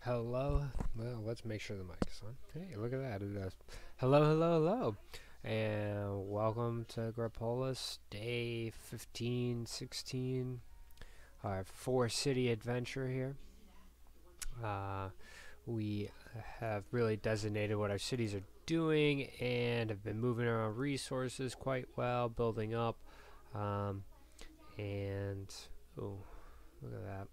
Hello. Well, let's make sure the mic is on. Hey, look at that. It does. Hello, hello, hello. And welcome to Grepolis, day 15, 16. Our four-city adventure here. We have really designated what our cities are doing and have been moving around resources quite well, building up. And, oh, look at that.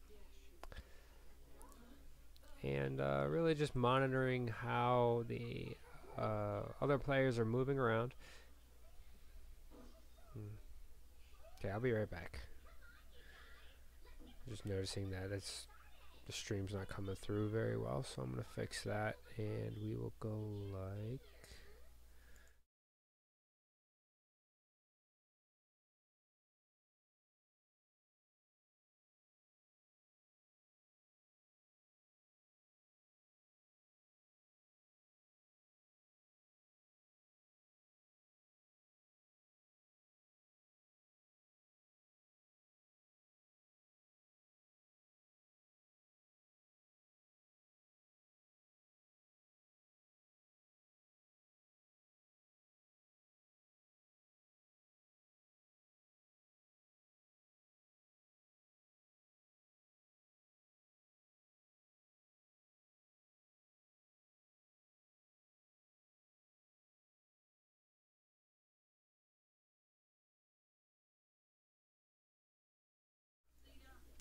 And really just monitoring how the other players are moving around. Okay, I'll be right back. Just noticing that the stream's not coming through very well, so I'm gonna fix that, and we will go like.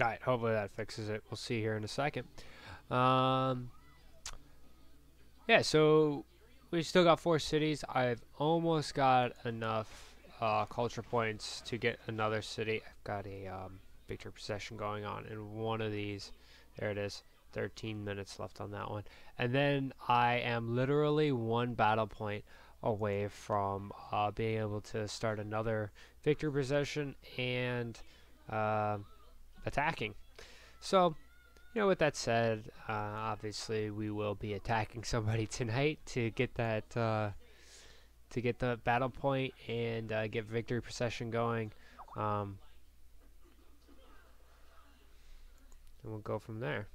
Alright, hopefully that fixes it. We'll see here in a second. Yeah, so we still got four cities. I've almost got enough culture points to get another city. I've got a victory procession going on in one of these. There it is. 13 minutes left on that one. And then I am literally one battle point away from being able to start another victory procession and attacking. So, with that said, obviously we will be attacking somebody tonight to get that to get the battle point and get victory procession going, and we'll go from there.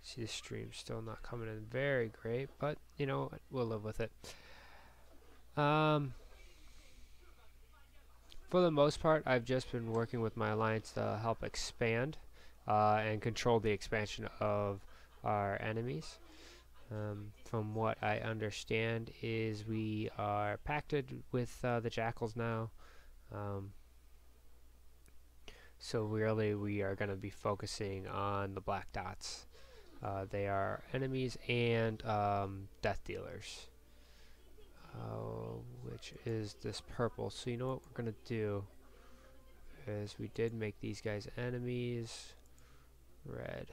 See, the stream's still not coming in very great, but you know what, we'll live with it. For the most part, I've just been working with my alliance to help expand and control the expansion of our enemies. From what I understand is we are pacted with the jackals now. So really we are going to be focusing on the black dots. They are enemies and death dealers, which is this purple. So you know what we're going to do is we did make these guys enemies. Red.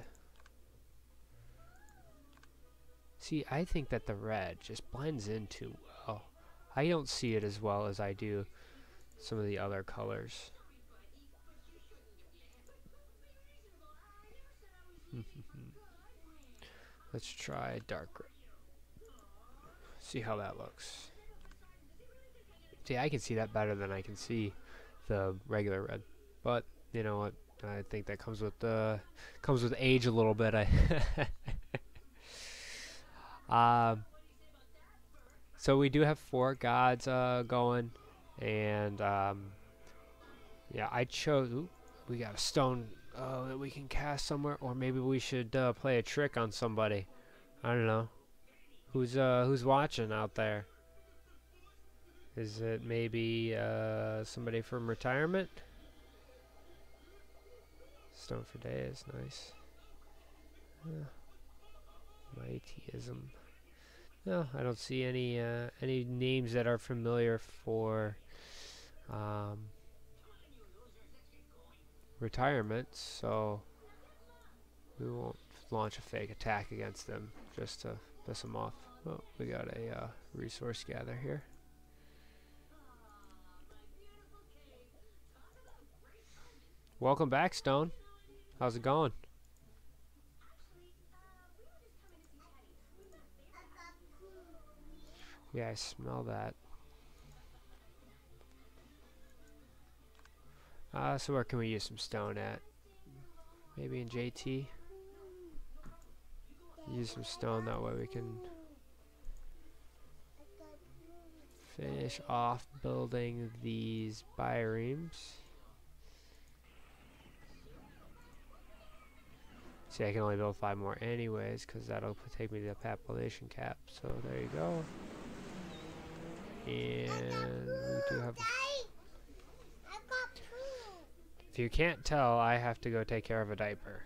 See, I think that the red just blends in too well. I don't see it as well as I do some of the other colors. Let's try dark red. See how that looks. See, I can see that better than I can see the regular red. But you know what? I think that comes with age a little bit. So we do have four gods going, and yeah, I chose. Ooh, we got a stone that we can cast somewhere, or maybe we should play a trick on somebody. I don't know. Who's watching out there? Is it maybe somebody from retirement? Stone for days, nice. Mightyism. No, I don't see any names that are familiar for retirement, so we won't launch a fake attack against them just to piss them off. Oh, we got a resource gather here. Welcome back, Stone. How's it going? Yeah, I smell that. So where can we use some stone at? Maybe in JT? Use some stone, that way we can finish off building these biremes. See, I can only build 5 more anyways, because that'll take me to the population cap. So there you go. And we do have... If you can't tell, I have to go take care of a diaper.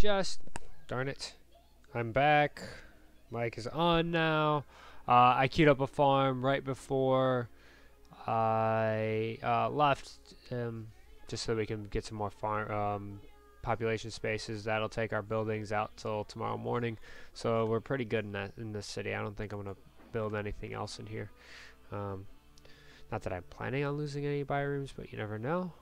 Darn it. I'm back. Mic is on now. I queued up a farm right before I left, just so we can get some more farm population spaces. That'll take our buildings out till tomorrow morning. So we're pretty good in this city. I don't think I'm gonna build anything else in here. Not that I'm planning on losing any birooms, but you never know.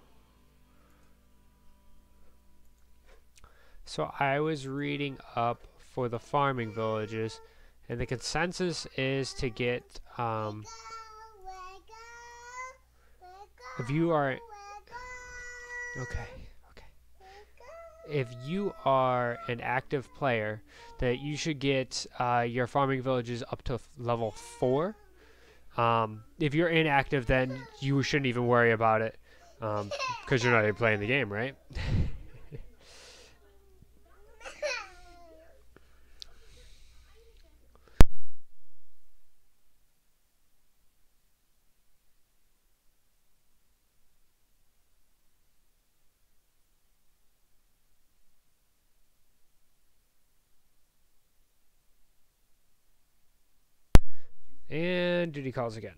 So I was reading up for the farming villages, and the consensus is to get if you are if you are an active player, that you should get your farming villages up to level 4. If you're inactive, then you shouldn't even worry about it, because you're not even playing the game, right? And duty calls again.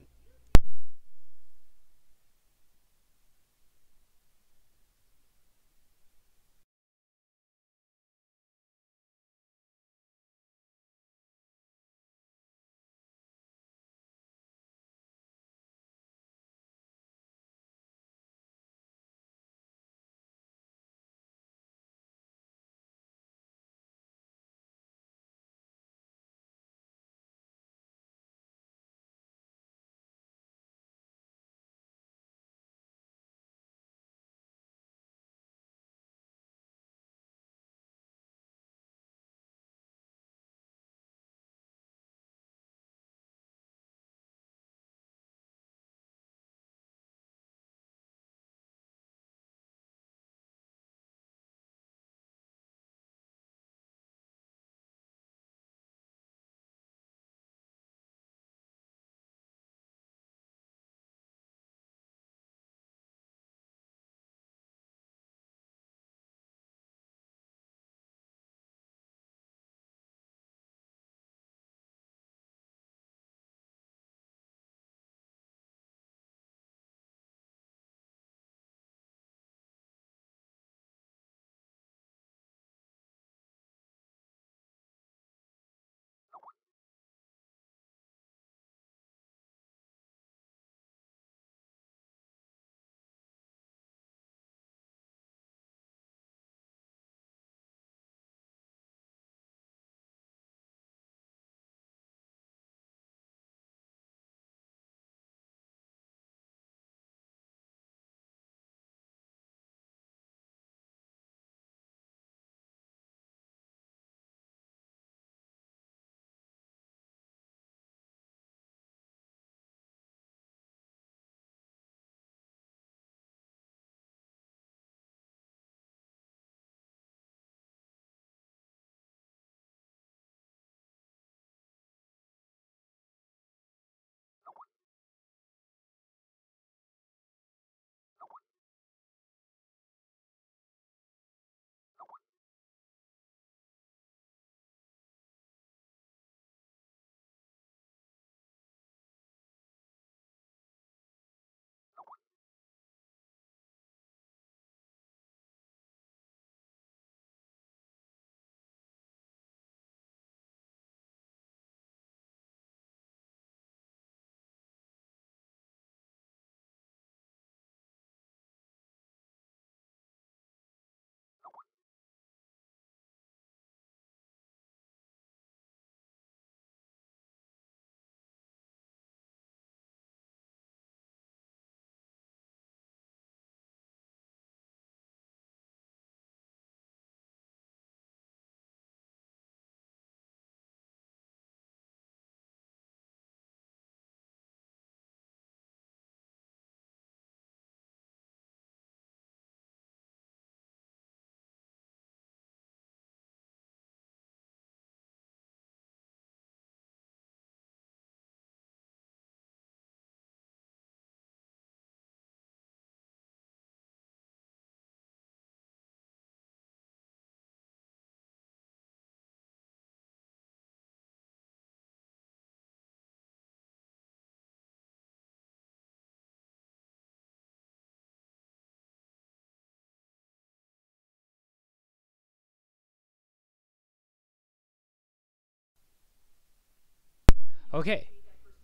Okay,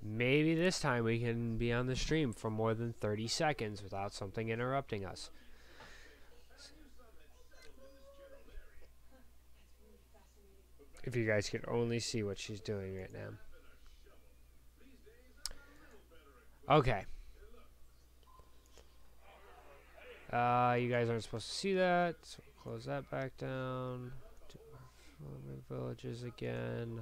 maybe this time we can be on the stream for more than 30 seconds without something interrupting us. If you guys could only see what she's doing right now. Okay. You guys aren't supposed to see that, so we'll close that back down. Do our farming villages again.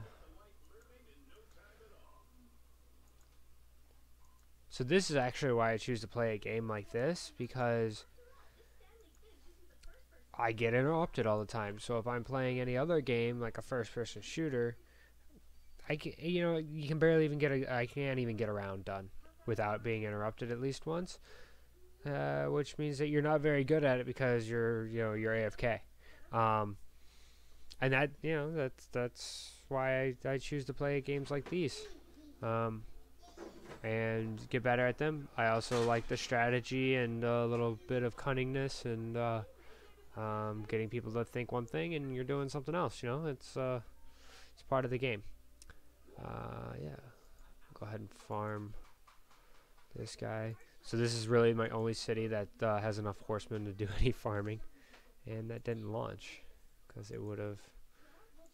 So this is actually why I choose to play a game like this, because I get interrupted all the time. So if I'm playing any other game, like a first-person shooter, you can barely even I can't even get a round done without being interrupted at least once. Which means that you're not very good at it because you're AFK, and that's why I choose to play games like these, and get better at them. I also like the strategy and a little bit of cunningness and getting people to think one thing and you're doing something else. It's part of the game. Yeah, go ahead and farm this guy. So this is really my only city that has enough horsemen to do any farming, and that didn't launch because it would have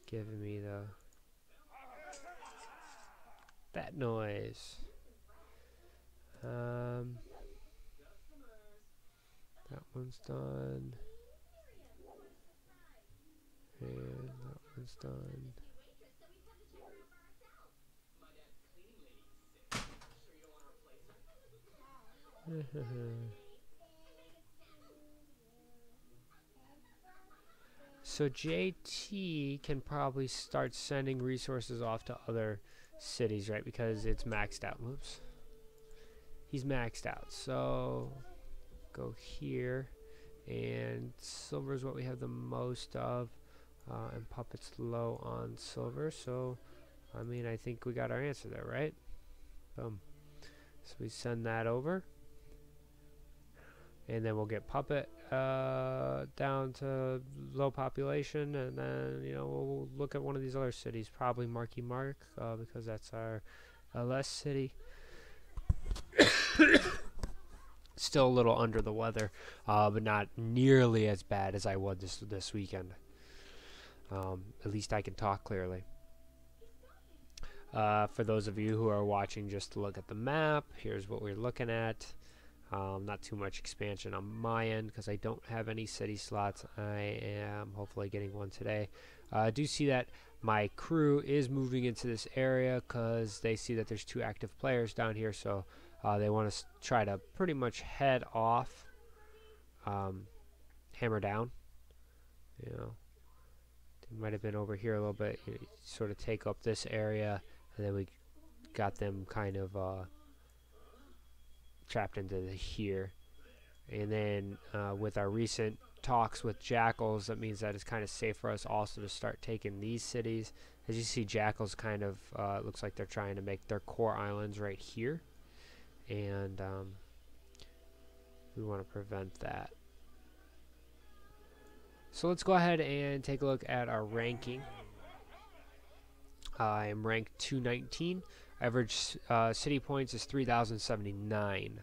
given me that noise. That one's done, and that one's done. So JT can probably start sending resources off to other cities, right? Because it's maxed out. Whoops. He's maxed out. So go here. And silver is what we have the most of. And puppet's low on silver. So, I think we got our answer there, right? Boom. So we send that over. And then we'll get puppet down to low population, and then we'll look at one of these other cities, probably Marky Mark, because that's our LS city. Still a little under the weather, but not nearly as bad as I was this weekend. At least I can talk clearly. For those of you who are watching just to look at the map, here's what we're looking at. Not too much expansion on my end because I don't have any city slots. I am hopefully getting one today. I do see that my crew is moving into this area because they see that there's 2 active players down here, so they want to try to pretty much head off, hammer down. They might have been over here a little bit, sort of take up this area, and then we got them kind of trapped into here. And then with our recent talks with Jackals, that means that it's kind of safe for us also to start taking these cities. As you see, Jackals kind of looks like they're trying to make their core islands right here, and we want to prevent that. So let's go ahead and take a look at our ranking. I am ranked 219. Average city points is 3,079.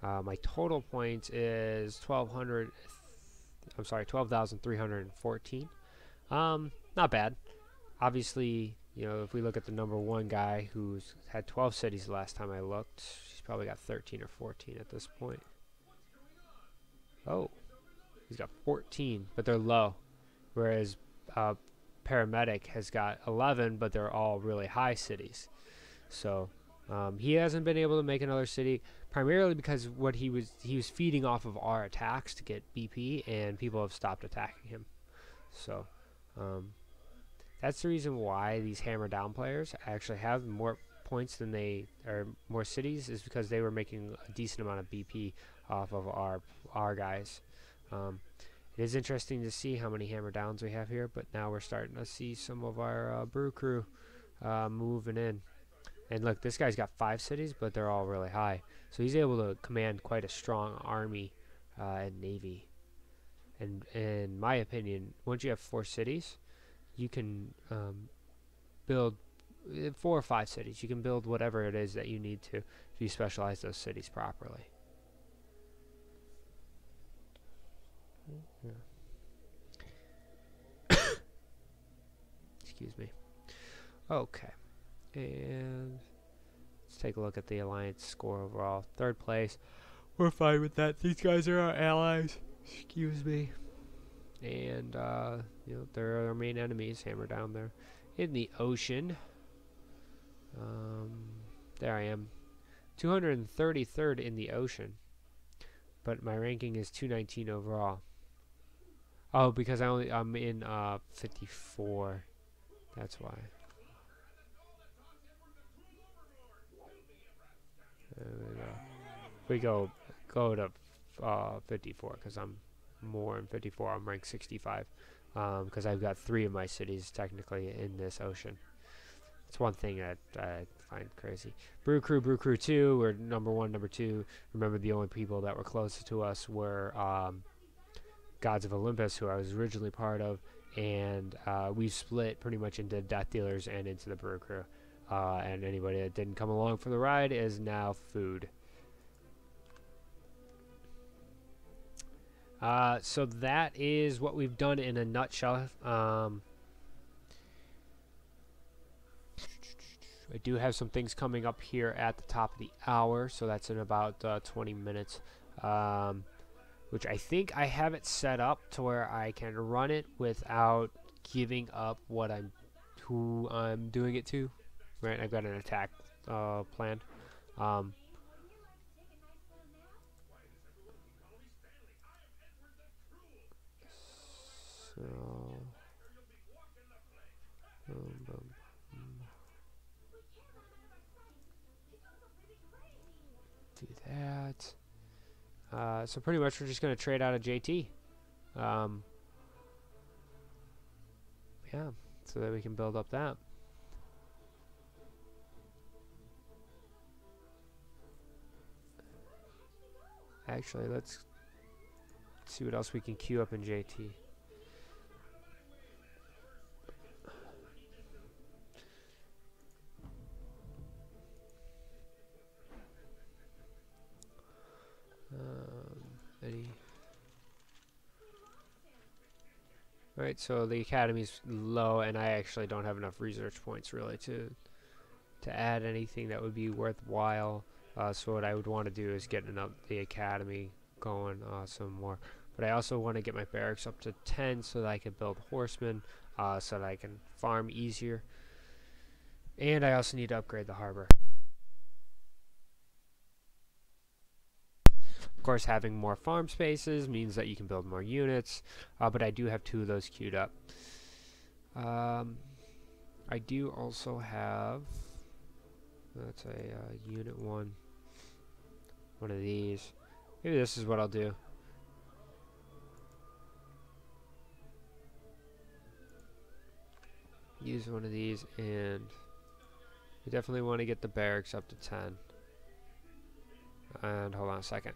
My total points is 12,314. Not bad. Obviously, if we look at the #1 guy who's had 12 cities last time I looked, he's probably got 13 or 14 at this point. Oh, he's got 14, but they're low. Whereas Paramedic has got 11, but they're all really high cities. So he hasn't been able to make another city, primarily because he was feeding off of our attacks to get BP, and people have stopped attacking him. So that's the reason why these hammer down players actually have more points than more cities, is because they were making a decent amount of BP off of our guys. It is interesting to see how many hammer downs we have here, but now we're starting to see some of our brew crew moving in. And look, this guy's got 5 cities, but they're all really high. So he's able to command quite a strong army and navy. And in my opinion, once you have 4 cities, you can build 4 or 5 cities. You can build whatever it is that you need to if you specialize those cities properly. Yeah. Excuse me. Okay. And let's take a look at the alliance score overall. 3rd place. We're fine with that. These guys are our allies. Excuse me. And, they're our main enemies. Hammer down there. In the ocean. There I am. 233rd in the ocean. But my ranking is 219 overall. Oh, because I'm in 54. That's why. There we go. We go to 54 because I'm more in 54. I'm ranked 65 because I've got 3 of my cities technically in this ocean. It's one thing that I find crazy. Brew Crew 2, we're number 1, number 2. Remember, the only people that were closest to us were Gods of Olympus, who I was originally part of, and we've split pretty much into Death Dealers and into the Brew Crew. And anybody that didn't come along for the ride is now food. So that is what we've done in a nutshell. I do have some things coming up here at the top of the hour, so that's in about 20 minutes, which I think I have it set up to where I can run it without giving up who I'm doing it to. Right, I've got an attack planned. So do that. So pretty much we're just going to trade out a JT. Yeah, so that we can build up that. Actually, let's see what else we can queue up in JT. Alright, so the academy's low, and I actually don't have enough research points really to add anything that would be worthwhile. So what I would want to do is get the academy going some more. But I also want to get my barracks up to 10 so that I can build horsemen, so that I can farm easier. And I also need to upgrade the harbor. Of course, having more farm spaces means that you can build more units, but I do have 2 of those queued up. I do also have, that's a unit 1 of these. Maybe this is what I'll do. Use one of these, and we definitely want to get the barracks up to 10. And hold on a second.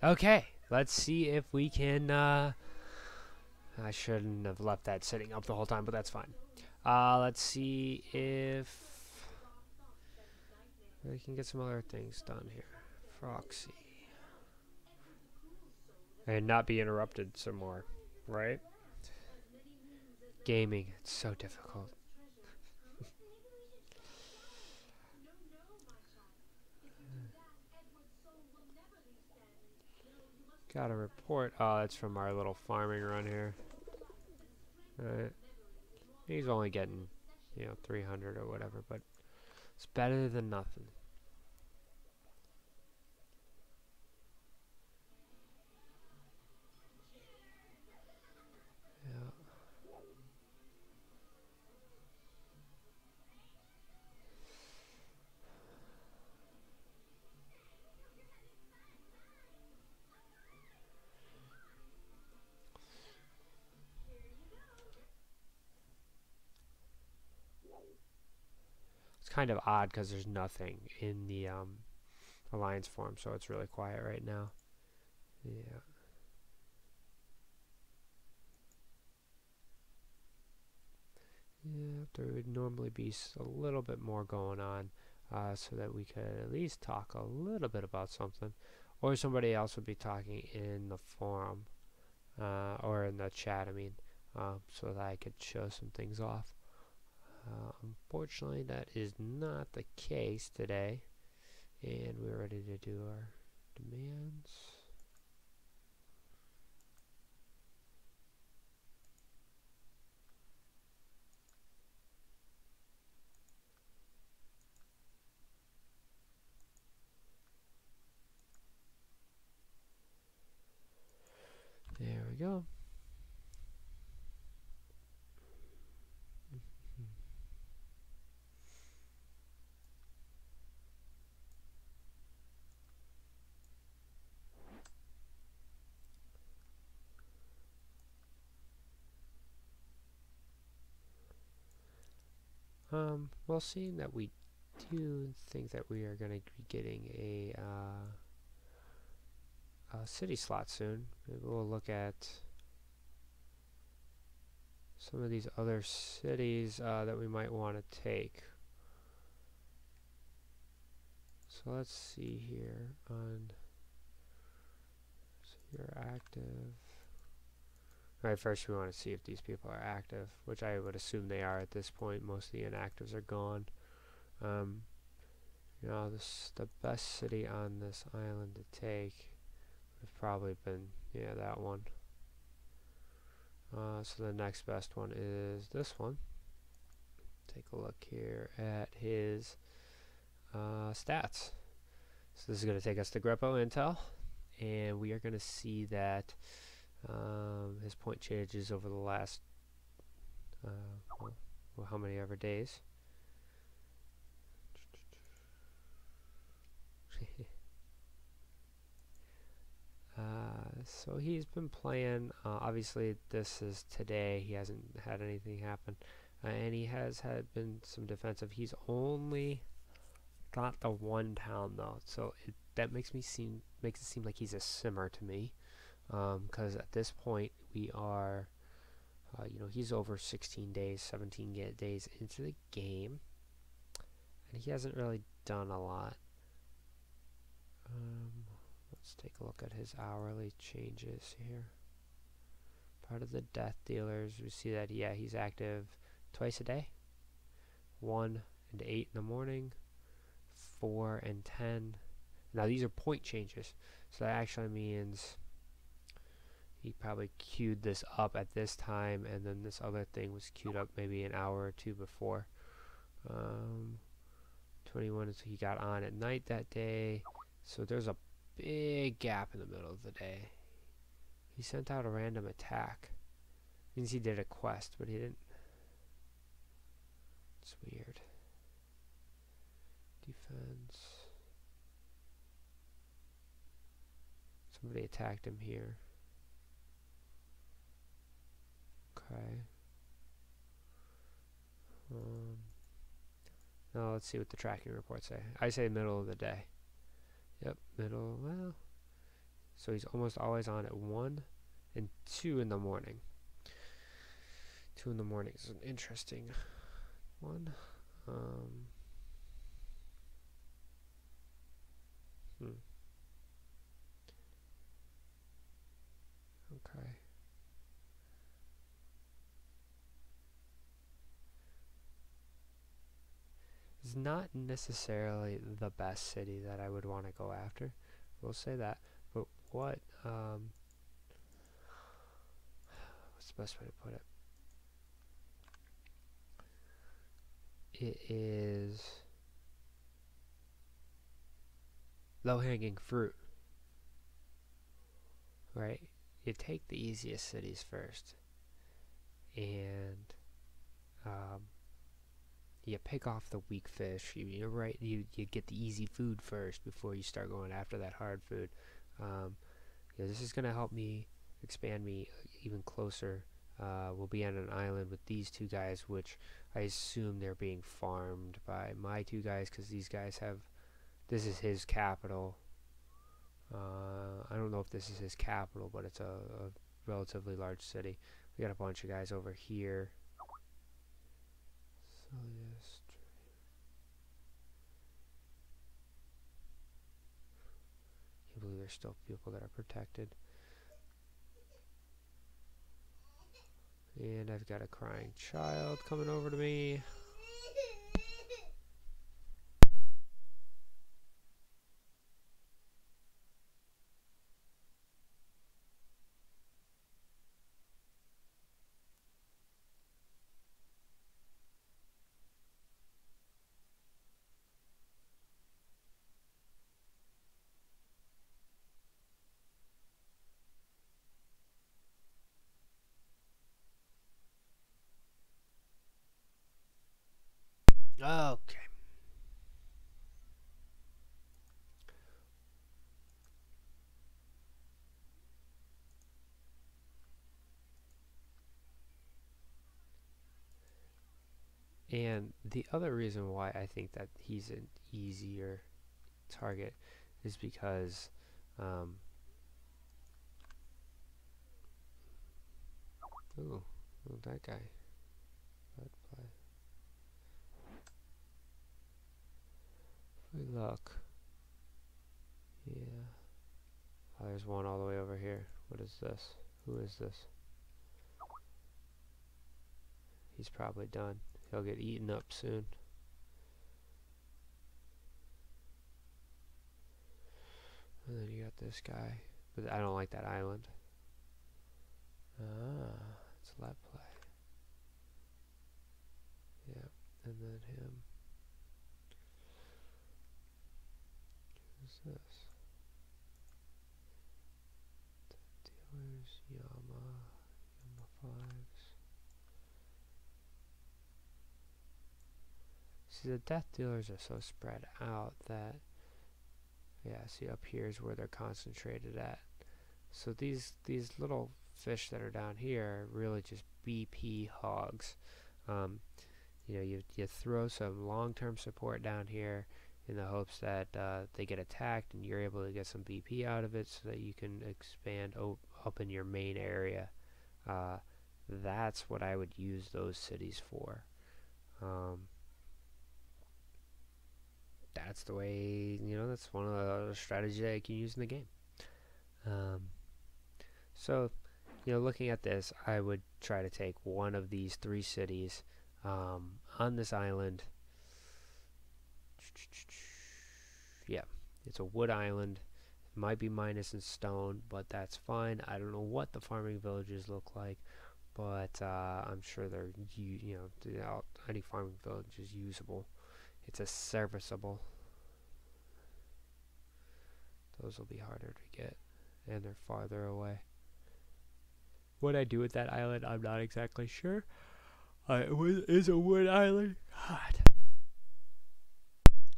Okay, let's see if we can. I shouldn't have left that sitting up the whole time, but that's fine. Let's see if we can get some other things done here. Proxy. And not be interrupted some more, right? Gaming, it's so difficult. Got a report. Oh, that's from our little farming run here. Alright. He's only getting, 300 or whatever, but it's better than nothing. Yeah. It's kind of odd because there's nothing in the alliance form, so it's really quiet right now. Yeah. Yeah, there would normally be a little bit more going on, so that we could at least talk a little bit about something, or somebody else would be talking in the forum, or in the chat. I mean, so that I could show some things off. Unfortunately, that is not the case today, and we're ready to do our demands. There we go. Well, seeing that we do think that we are going to be getting a city slot soon, maybe we'll look at some of these other cities that we might want to take. So let's see here on. So you're active. Alright, first we want to see if these people are active, which I would assume they are at this point. Most of the inactives are gone. The best city on this island to take would have probably been, that one. So the next best one is this one. Take a look here at his stats. So this is going to take us to Grepo Intel, and we are going to see that his point changes over the last how many ever days. So he's been playing. Obviously, this is today. He hasn't had anything happen, and he has had been some defensive. He's only got the one town though, so that makes it seem like he's a simmer to me. Because at this point we are, he's over 16 days, 17 days into the game, and he hasn't really done a lot. Let's take a look at his hourly changes here. Part of the death dealers, we see that, he's active twice a day. 1 and 8 in the morning, 4 and 10. Now these are point changes, so that actually means he probably queued this up at this time, and then this other thing was queued up maybe an hour or two before. 21 is he got on at night that day, so there's a big gap in the middle of the day. He sent out a random attack. Means he did a quest, but he didn't. It's weird. Defense. Somebody attacked him here. Okay. Now let's see what the tracking reports say. I say middle of the day. Yep, middle. Well, So he's almost always on at 1 and 2 in the morning. 2 in the morning is an interesting one. Okay. It's not necessarily the best city that I would want to go after. We'll say that. But what's the best way to put it? It is low-hanging fruit, right? You take the easiest cities first, and you pick off the weak fish. You get the easy food first before you start going after that hard food. This is going to help me expand me even closer. We'll be on an island with these two guys, which I assume they're being farmed by my two guys, because these guys have, this is his capital. I don't know if this is his capital, but it's a relatively large city. We got a bunch of guys over here. So yes, can't believe there's still people that are protected. And I've got a crying child coming over to me. Okay. And the other reason why I think that he's an easier target is because ooh, that guy. If we look, yeah. Oh, there's one all the way over here. What is this? Who is this? He's probably done. He'll get eaten up soon. And then you got this guy. But I don't like that island. Ah, it's let play. Yep, and then him. Who's this? Dealers, Yama 5s. See, the death dealers are so spread out that, yeah, see up here is where they're concentrated at. So these little fish that are down here are really just BP hogs. You throw some long-term support down here in the hopes that they get attacked and you're able to get some BP out of it so that you can expand up in your main area. That's what I would use those cities for. That's the way, that's one of the strategies that I can use in the game. So, looking at this, I would try to take one of these 3 cities on this island. Yeah, it's a wood island. It might be minus in stone, but that's fine. I don't know what the farming villages look like, but I'm sure they're, any farming village is usable. It's a serviceable. Those will be harder to get, and they're farther away. What I do with that island, I'm not exactly sure. It is a wood island. God.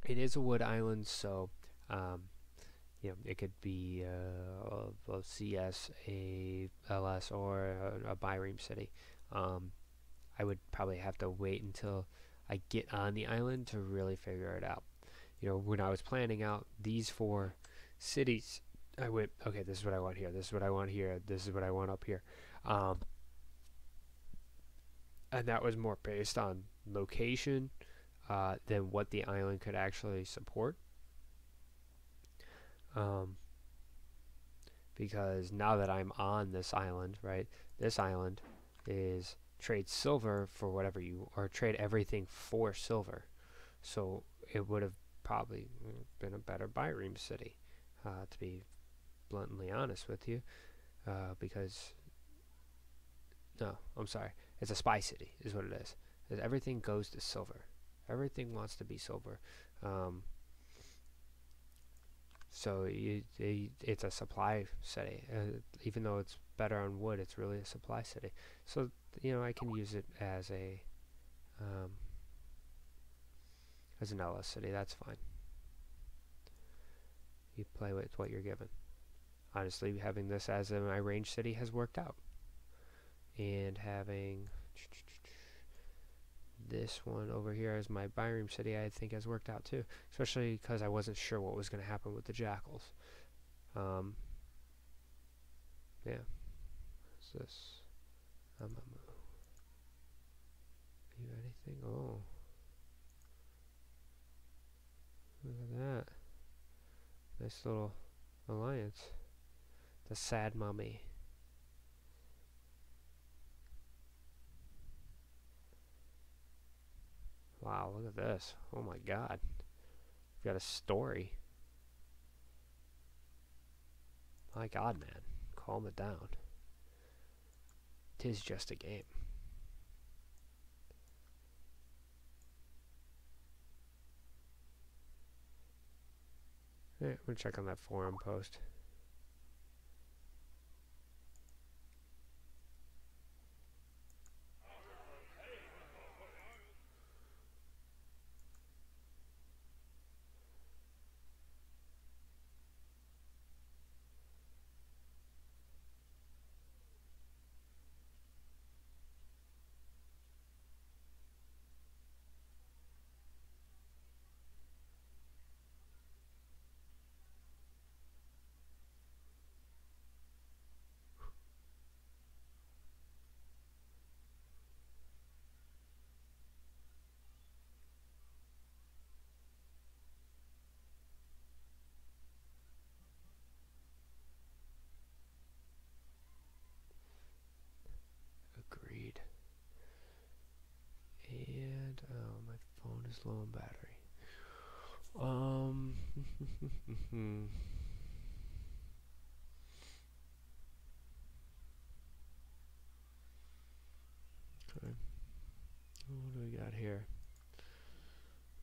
It is a wood island, so it could be a CS, a LS, or a Byream city. I would probably have to wait until I get on the island to really figure it out. When I was planning out these 4 cities, I went, okay, this is what I want here, this is what I want here, this is what I want up here. Um, and that was more based on location than what the island could actually support. Um, because now that I'm on this island, right, this island is trade silver for whatever you, or trade everything for silver. So it would have probably been a better bireme city, to be bluntly honest with you, because, no, I'm sorry, it's a spy city is what it is. Everything goes to silver. Everything wants to be silver. Um, So it's a supply city. Even though it's better on wood, it's really a supply city. So, I can use it um, as an LS city. That's fine. You play with what you're given. Honestly, having this as my range city has worked out. And having this one over here as my bireme city, I think has worked out too. Especially because I wasn't sure what was going to happen with the jackals. Yeah. What's this? You anything? Oh. Look at that. Nice little alliance. The sad mummy. Wow, look at this. Oh my god. We've got a story. My god, man. Calm it down. 'Tis just a game. Yeah, I'm gonna check on that forum post. Agreed. And, oh, my phone is low on battery. Okay. What do we got here?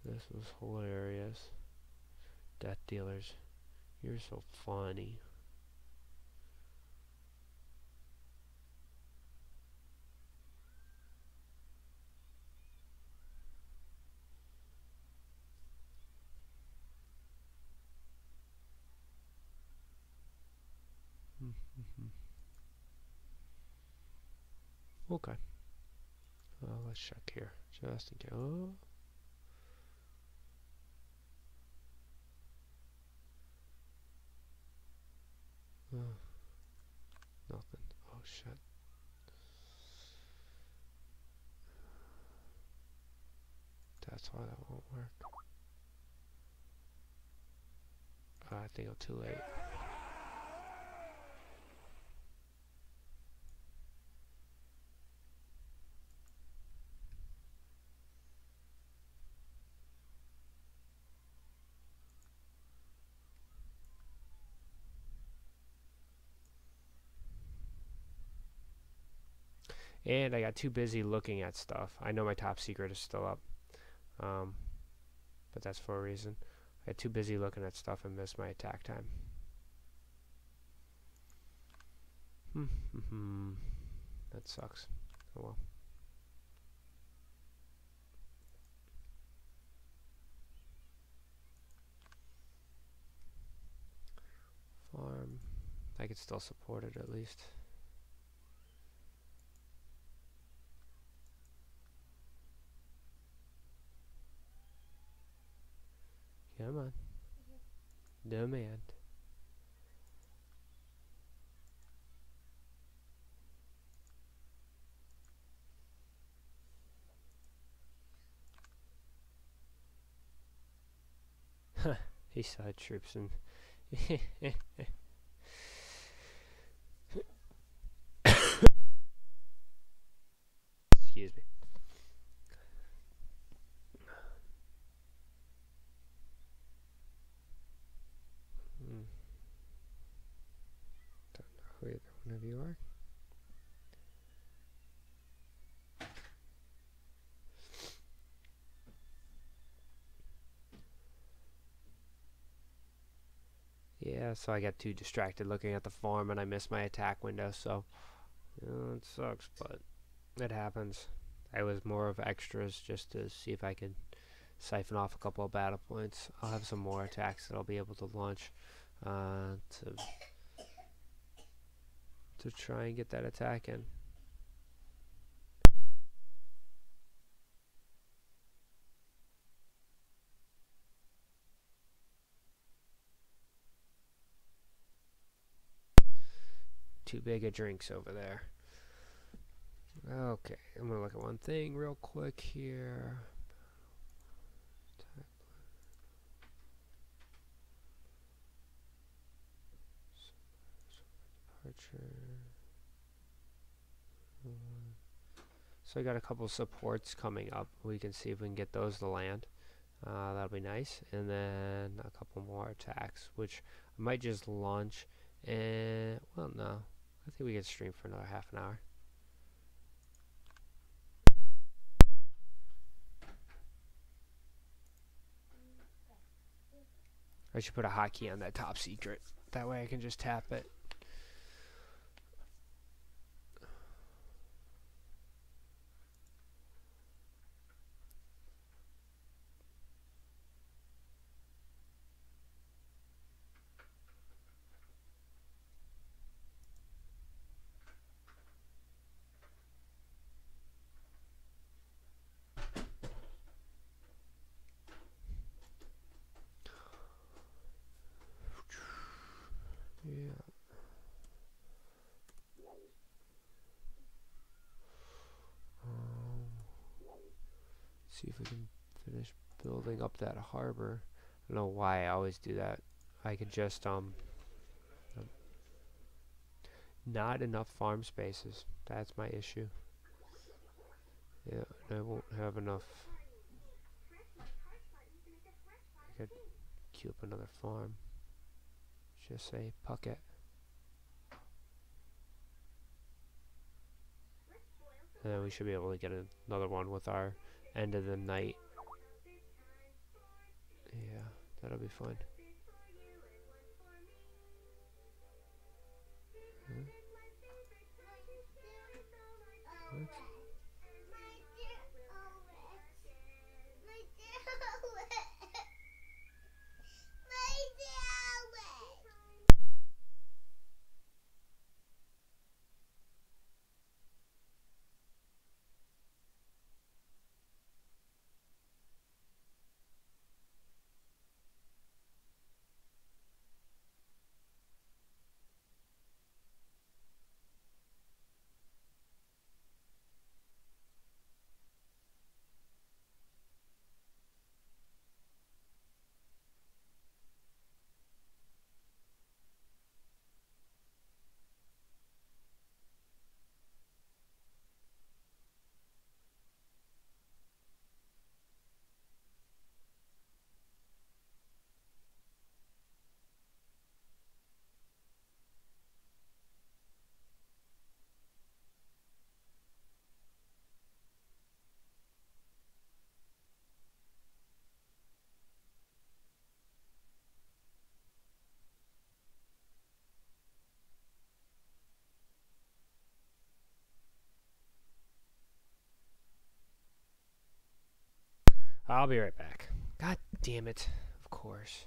This was hilarious. Death dealers. You're so funny. Okay. Let's check here. Just in case. Oh. Nothing. Oh, shit. That's why that won't work. I think I'm too late. And I got too busy looking at stuff. I know my top secret is still up. But that's for a reason. I got too busy looking at stuff and missed my attack time. That sucks. Oh well. Farm. I could still support it at least. Come on. Demand. He saw troops and excuse me. Hmm. Don't know who either one of you are. Yeah, so I got too distracted looking at the farm and I missed my attack window, so it sucks, but it happens. I was more of extras just to see if I could siphon off a couple of battle points. I'll have some more attacks that I'll be able to launch to try and get that attack in. Too big of drinks over there. Okay, I'm gonna look at one thing real quick here. Departure. So I got a couple supports coming up. We can see if we can get those to land. That'll be nice. And then a couple more attacks, which I might just launch. And well, no, I think we can stream for another half an hour. I should put a hotkey on that top secret. That way I can just tap it. Yeah. See if we can finish building up that harbor. I don't know why I always do that. I could just not enough farm spaces. That's my issue. Yeah, and I won't have enough. I could queue up another farm. Just say Puckett. And then we should be able to get another one with our end of the night. Yeah, that'll be fun. What? I'll be right back. God damn it. Of course.